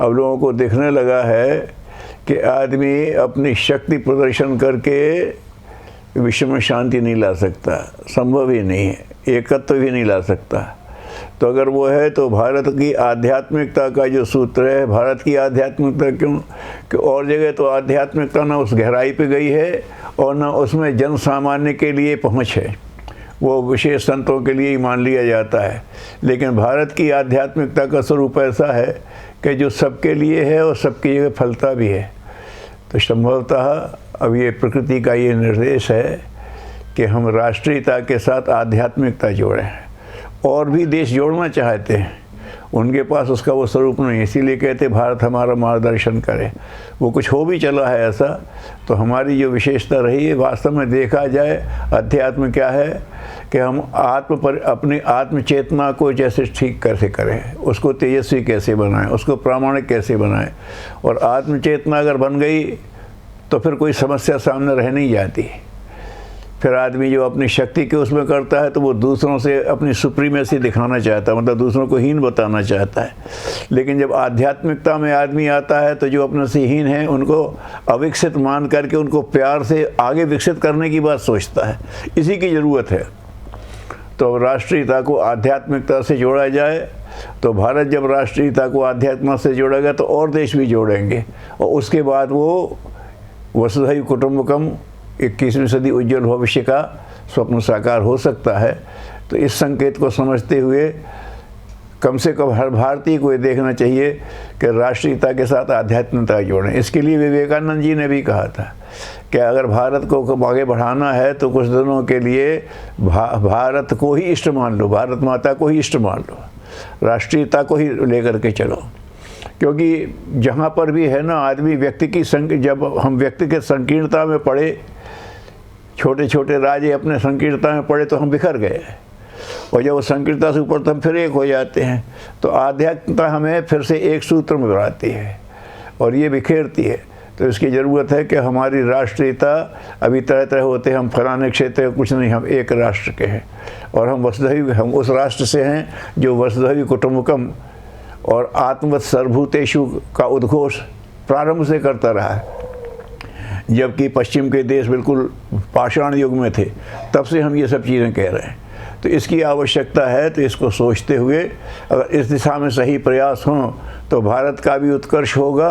अब लोगों को दिखने लगा है कि आदमी अपनी शक्ति प्रदर्शन करके विश्व में शांति नहीं ला सकता, संभव ही नहीं है, एकत्व भी नहीं ला सकता। तो अगर वो है तो भारत की आध्यात्मिकता का जो सूत्र है, भारत की आध्यात्मिकता क्यों कि और जगह तो आध्यात्मिकता ना उस गहराई पे गई है और ना उसमें जन सामान्य के लिए पहुँच है, वो विशेष संतों के लिए ही मान लिया जाता है। लेकिन भारत की आध्यात्मिकता का स्वरूप ऐसा है कि जो सबके लिए है और सबकी जगह फलता भी है। तो संभवतः अब ये प्रकृति का ये निर्देश है कि हम राष्ट्रीयता के साथ आध्यात्मिकता जोड़ें। और भी देश जोड़ना चाहते हैं, उनके पास उसका वो स्वरूप नहीं, इसीलिए कहते भारत हमारा मार्गदर्शन करे। वो कुछ हो भी चला है ऐसा, तो हमारी जो विशेषता रही है वास्तव में देखा जाए अध्यात्म क्या है कि हम अपनी आत्म चेतना को जैसे ठीक कैसे करें, उसको तेजस्वी कैसे बनाएं, उसको प्रामाणिक कैसे बनाएं। और आत्म चेतना अगर बन गई तो फिर कोई समस्या सामने रह नहीं जाती। फिर आदमी जो अपनी शक्ति के उसमें करता है तो वो दूसरों से अपनी सुप्रीमेसी दिखाना चाहता है, मतलब दूसरों को हीन बताना चाहता है। लेकिन जब आध्यात्मिकता में आदमी आता है तो जो अपने से हीन है उनको अविकसित मान करके उनको प्यार से आगे विकसित करने की बात सोचता है। इसी की ज़रूरत है। तो राष्ट्रीयता को आध्यात्मिकता से जोड़ा जाए, तो भारत जब राष्ट्रीयता को आध्यात्म से जोड़ेगा तो और देश भी जोड़ेंगे, और उसके बाद वो वसुधैव कुटुंबकम 21वीं सदी उज्जवल भविष्य का स्वप्न साकार हो सकता है। तो इस संकेत को समझते हुए कम से कम हर भारतीय को ये देखना चाहिए कि राष्ट्रीयता के साथ आध्यात्मिकता जोड़ें। इसके लिए विवेकानंद जी ने भी कहा था कि अगर भारत को आगे बढ़ाना है तो कुछ दिनों के लिए भारत को ही इष्ट मान लो, भारत माता को ही इष्ट मान लो, राष्ट्रीयता को ही लेकर के चलो। क्योंकि जहाँ पर भी है ना आदमी व्यक्ति की जब हम व्यक्ति के संकीर्णता में पड़े, छोटे छोटे राज्य अपने संकीर्णता में पड़े तो हम बिखर गए, और जब वो संकीर्णता से ऊपर तो हम फिर एक हो जाते हैं। तो आध्यात्मिकता हमें फिर से एक सूत्र में बनाती है और ये बिखेरती है। तो इसकी ज़रूरत है कि हमारी राष्ट्रीयता अभी तरह तरह होते हैं, हम फलाने क्षेत्र कुछ नहीं, हम एक राष्ट्र के हैं और हम उस राष्ट्र से हैं जो वसुधैव कुटुंबकम और आत्मवत् सर्वभूतेषु का उद्घोष प्रारंभ से करता रहा है। जबकि पश्चिम के देश बिल्कुल पाषाण युग में थे, तब से हम ये सब चीज़ें कह रहे हैं। तो इसकी आवश्यकता है। तो इसको सोचते हुए अगर इस दिशा में सही प्रयास हों तो भारत का भी उत्कर्ष होगा,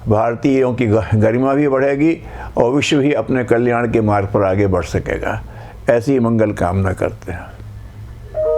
भारतीयों की गरिमा भी बढ़ेगी और विश्व भी अपने कल्याण के मार्ग पर आगे बढ़ सकेगा। ऐसी मंगल कामना करते हैं।